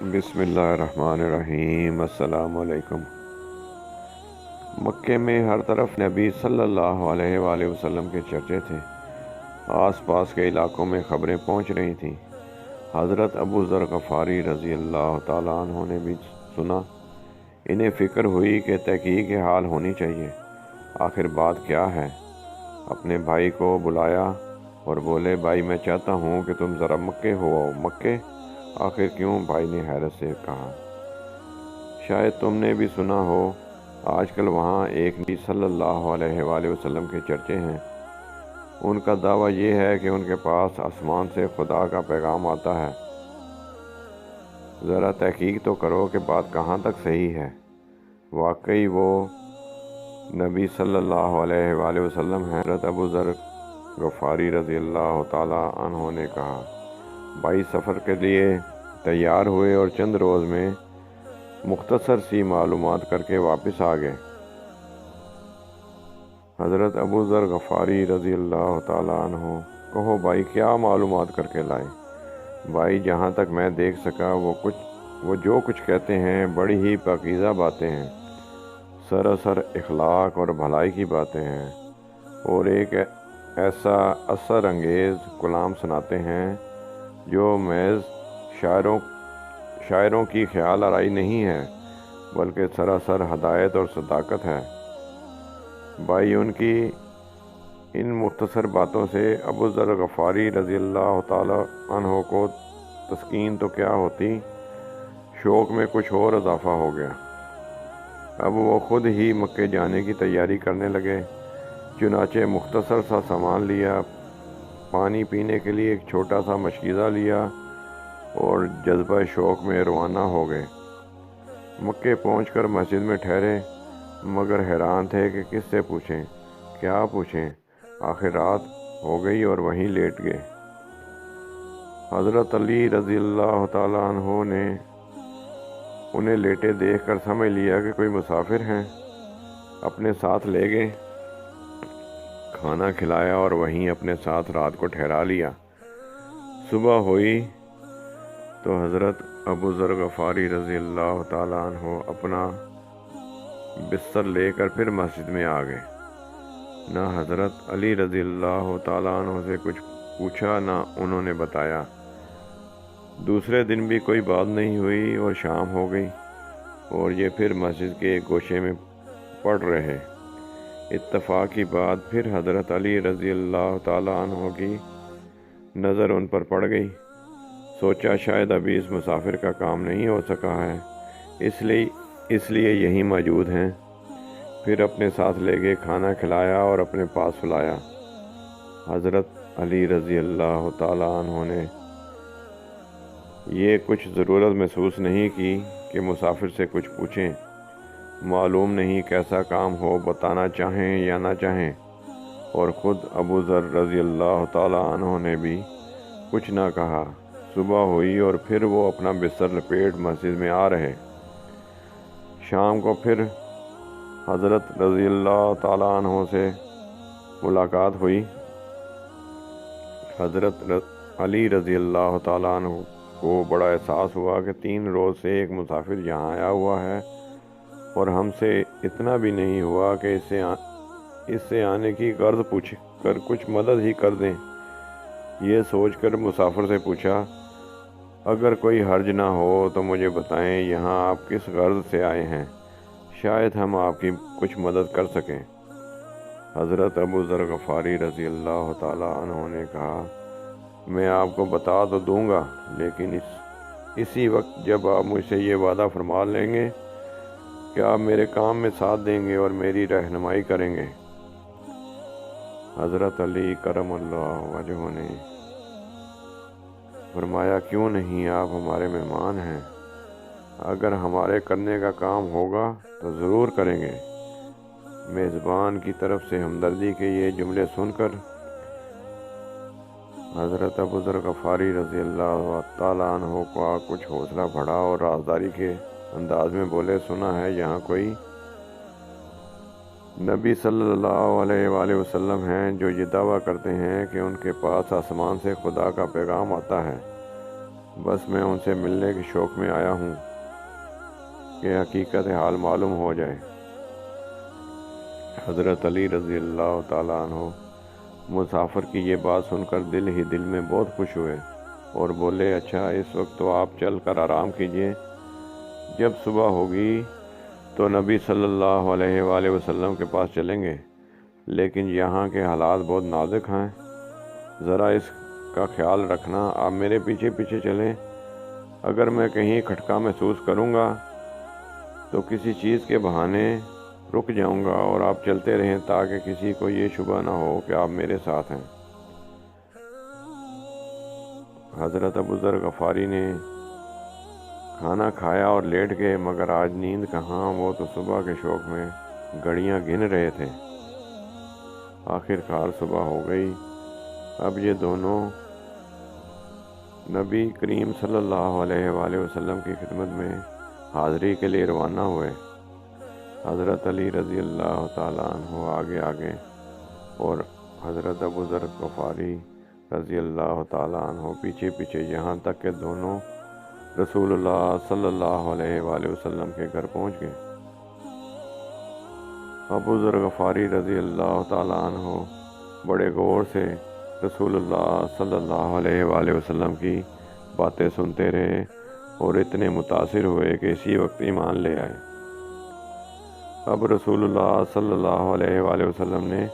بسم اللہ الرحمن الرحیم۔ السلام علیکم۔ مکے میں ہر طرف نبی صلی اللہ علیہ وآلہ وسلم کے چرچے تھے۔ آس پاس کے علاقوں میں خبریں پہنچ رہی تھیں۔ حضرت ابو ذر غفاری رضی اللہ تعالیٰ عنہ نے بھی سنا۔ انہیں فکر ہوئی کہ تحقیق حال ہونی چاہیے، آخر بات کیا ہے۔ اپنے بھائی کو بلایا اور بولے، بھائی میں چاہتا ہوں کہ تم ذرا مکے ہو آؤ۔ مکے؟ آخر کیوں؟ بھائی نے حیرت سے کہا، شاید تم نے بھی سنا ہو، آج کل وہاں ایک نبی صلی اللہ علیہ وآلہ وسلم کے چرچے ہیں۔ ان کا دعویٰ یہ ہے کہ ان کے پاس آسمان سے خدا کا پیغام آتا ہے۔ ذرا تحقیق تو کرو کہ بات کہاں تک صحیح ہے۔ واقعی وہ نبی صلی اللہ علیہ وآلہ وسلم ہیں؟ حضرت ابو ذر غفاری رضی اللہ تعالیٰ عنہ نے کہا۔ بھائی سفر کے لیے تیار ہوئے اور چند روز میں مختصر سی معلومات کر کے واپس آ گئے۔ حضرت ابو ذر غفاری رضی اللہ تعالیٰ عنہ، کہو بھائی کیا معلومات کر کے لائے؟ بھائی جہاں تک میں دیکھ سکا وہ جو کچھ کہتے ہیں بڑی ہی پاکیزہ باتیں ہیں، سراسر اخلاق اور بھلائی کی باتیں ہیں، اور ایک ایسا اثر انگیز کلام سناتے ہیں جو محض شاعروں کی خیال آرائی نہیں ہے بلکہ سراسر ہدایت اور صداقت ہے۔ بھائی ان کی ان مختصر باتوں سے ابو ذر غفاری رضی اللہ تعالی عنہ کو تسکین تو کیا ہوتی، شوق میں کچھ اور اضافہ ہو گیا۔ اب وہ خود ہی مکے جانے کی تیاری کرنے لگے۔ چنانچہ مختصر سا سامان لیا، پانی پینے کے لیے ایک چھوٹا سا مشکیزہ لیا اور جذبہ شوق میں روانہ ہو گئے۔ مکے پہنچ کر مسجد میں ٹھہرے، مگر حیران تھے کہ کس سے پوچھیں، کیا پوچھیں۔ آخر رات ہو گئی اور وہیں لیٹ گئے۔ حضرت علی رضی اللہ تعالیٰ عنہ نے انہیں لیٹے دیکھ کر سمجھ لیا کہ کوئی مسافر ہیں، اپنے ساتھ لے گئے، کھانا کھلایا اور وہیں اپنے ساتھ رات کو ٹھہرا لیا۔ صبح ہوئی تو حضرت ابو ذر غفاری رضی اللہ تعالیٰ عنہ اپنا بستر لے کر پھر مسجد میں آ گئے۔ نہ حضرت علی رضی اللہ تعالیٰ عنہ سے کچھ پوچھا، نہ انہوں نے بتایا۔ دوسرے دن بھی کوئی بات نہیں ہوئی اور شام ہو گئی اور یہ پھر مسجد کے ایک گوشے میں پڑھ رہے۔ اتفاق کی بات، پھر حضرت علی رضی اللہ تعالیٰ عنہ کی نظر ان پر پڑ گئی۔ سوچا شاید ابھی اس مسافر کا کام نہیں ہو سکا ہے، اس لیے یہیں موجود ہیں۔ پھر اپنے ساتھ لے گئے، کھانا کھلایا اور اپنے پاس سلایا۔ حضرت علی رضی اللہ تعالیٰ عنہ نے یہ کچھ ضرورت محسوس نہیں کی کہ مسافر سے کچھ پوچھیں۔ معلوم نہیں کیسا کام ہو، بتانا چاہیں یا نہ چاہیں، اور خود ابو ذر رضی اللہ تعالیٰ عنہ نے بھی کچھ نہ کہا۔ صبح ہوئی اور پھر وہ اپنا بستر لپیٹ مسجد میں آ رہے۔ شام کو پھر حضرت رضی اللہ تعالیٰ عنہ سے ملاقات ہوئی۔ حضرت علی رضی اللہ تعالیٰ عنہ کو بڑا احساس ہوا کہ 3 روز سے ایک مسافر یہاں آیا ہوا ہے اور ہم سے اتنا بھی نہیں ہوا کہ اس سے آنے کی غرض پوچھ کر کچھ مدد ہی کر دیں۔ یہ سوچ کر مسافر سے پوچھا، اگر کوئی حرج نہ ہو تو مجھے بتائیں یہاں آپ کس غرض سے آئے ہیں، شاید ہم آپ کی کچھ مدد کر سکیں۔ حضرت ابو ذر غفاری رضی اللہ تعالیٰ عنہ نے کہا، میں آپ کو بتا تو دوں گا، لیکن اسی وقت جب آپ مجھ سے یہ وعدہ فرما لیں گے کہ آپ میرے کام میں ساتھ دیں گے اور میری رہنمائی کریں گے۔ حضرت علی کرم اللہ وجہہ نے فرمایا، کیوں نہیں، آپ ہمارے مہمان ہیں، اگر ہمارے کرنے کا کام ہوگا تو ضرور کریں گے۔ میزبان کی طرف سے ہمدردی کے یہ جملے سن کر حضرت ابو ذر غفاری رضی اللہ تعالیٰ عنہ کو کچھ حوصلہ بڑھا اور رازداری کے انداز میں بولے، سنا ہے یہاں کوئی نبی صلی اللہ علیہ وآلہ وسلم ہیں جو یہ دعویٰ کرتے ہیں کہ ان کے پاس آسمان سے خدا کا پیغام آتا ہے۔ بس میں ان سے ملنے کے شوق میں آیا ہوں کہ حقیقت حال معلوم ہو جائے۔ حضرت علی رضی اللہ تعالیٰ عنہ مسافر کی یہ بات سن کر دل ہی دل میں بہت خوش ہوئے اور بولے، اچھا اس وقت تو آپ چل کر آرام کیجئے، جب صبح ہوگی تو نبی صلی اللہ علیہ وآلہ وسلم کے پاس چلیں گے، لیکن یہاں کے حالات بہت نازک ہیں، ذرا اس کا خیال رکھنا، آپ میرے پیچھے پیچھے چلیں، اگر میں کہیں کھٹکا محسوس کروں گا تو کسی چیز کے بہانے رک جاؤں گا اور آپ چلتے رہیں تاکہ کسی کو یہ شبہ نہ ہو کہ آپ میرے ساتھ ہیں۔ حضرت ابو ذر غفاری نے کھانا کھایا اور لیٹ گئے، مگر آج نیند کہاں، وہ تو صبح کے شوق میں گھڑیاں گن رہے تھے۔ آخر کار صبح ہو گئی۔ اب یہ دونوں نبی کریم صلی اللہ علیہ وآلہ وسلم کی خدمت میں حاضری کے لیے روانہ ہوئے۔ حضرت علی رضی اللہ تعالیٰ عنہ آگے آگے اور حضرت ابو ذر غفاری رضی اللہ تعالیٰ عنہ پیچھے پیچھے، یہاں تک کہ دونوں رسول اللہ صلی اللہ علیہ وآلہ وسلم کے گھر پہنچ گئے۔ ابو ذر غفاری رضی اللہ تعالیٰ عنہ بڑے غور سے رسول اللہ صلی اللہ علیہ وآلہ وسلم کی باتیں سنتے رہے اور اتنے متاثر ہوئے کہ اسی وقت ایمان لے آئے۔ اب رسول اللہ صلی اللہ علیہ وآلہ وسلم نے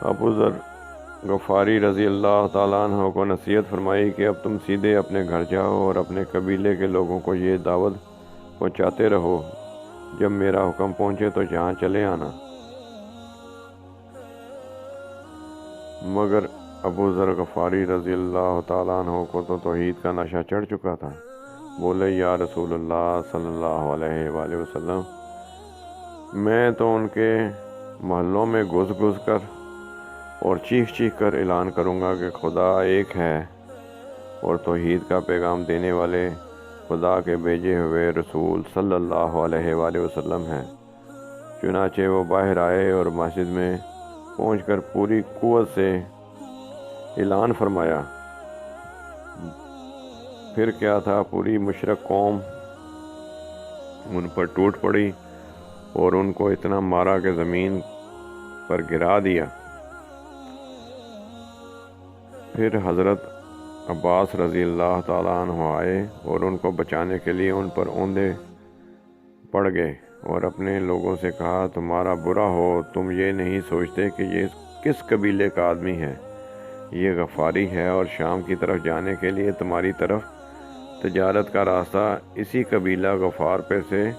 ابو ذر غفاری رضی اللہ تعالیٰ عنہ کو نصیحت فرمائی کہ اب تم سیدھے اپنے گھر جاؤ اور اپنے قبیلے کے لوگوں کو یہ دعوت پہنچاتے رہو، جب میرا حکم پہنچے تو یہاں چلے آنا۔ مگر ابو ذر غفاری رضی اللہ تعالیٰ عنہ کو تو توحید کا نشہ چڑھ چکا تھا۔ بولے، یا رسول اللہ صلی اللہ علیہ وآلہ وسلم، میں تو ان کے محلوں میں گھس گھس کر اور چیخ چیخ کر اعلان کروں گا کہ خدا ایک ہے اور توحید کا پیغام دینے والے خدا کے بھیجے ہوئے رسول صلی اللہ علیہ وآلہ وسلم ہیں۔ چنانچہ وہ باہر آئے اور مسجد میں پہنچ کر پوری قوت سے اعلان فرمایا۔ پھر کیا تھا، پوری مشرک قوم ان پر ٹوٹ پڑی اور ان کو اتنا مارا کہ زمین پر گرا دیا۔ پھر حضرت عباس رضی اللہ تعالیٰ عنہ آئے اور ان کو بچانے کے لیے ان پر اوندے پڑ گئے اور اپنے لوگوں سے کہا، تمہارا برا ہو، تم یہ نہیں سوچتے کہ یہ کس قبیلے کا آدمی ہے؟ یہ غفاری ہے اور شام کی طرف جانے کے لیے تمہاری طرف تجارت کا راستہ اسی قبیلہ غفار پہ سے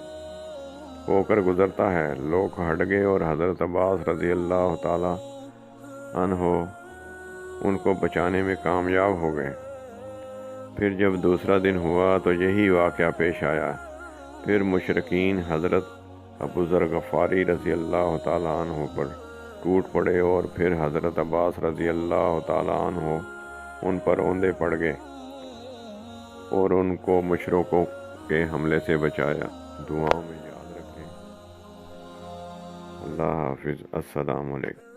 ہو کر گزرتا ہے۔ لوگ ہٹ گئے اور حضرت عباس رضی اللہ تعالیٰ عنہ ان کو بچانے میں کامیاب ہو گئے۔ پھر جب دوسرا دن ہوا تو یہی واقعہ پیش آیا۔ پھر مشرکین حضرت ابو ذر غفاری رضی اللہ تعالیٰ عنہ پر ٹوٹ پڑے اور پھر حضرت عباس رضی اللہ تعالیٰ عنہ ان پر اوندے پڑ گئے اور ان کو مشرکوں کے حملے سے بچایا۔ دعاؤں میں یاد رکھیں۔ اللہ حافظ۔ السلام علیکم۔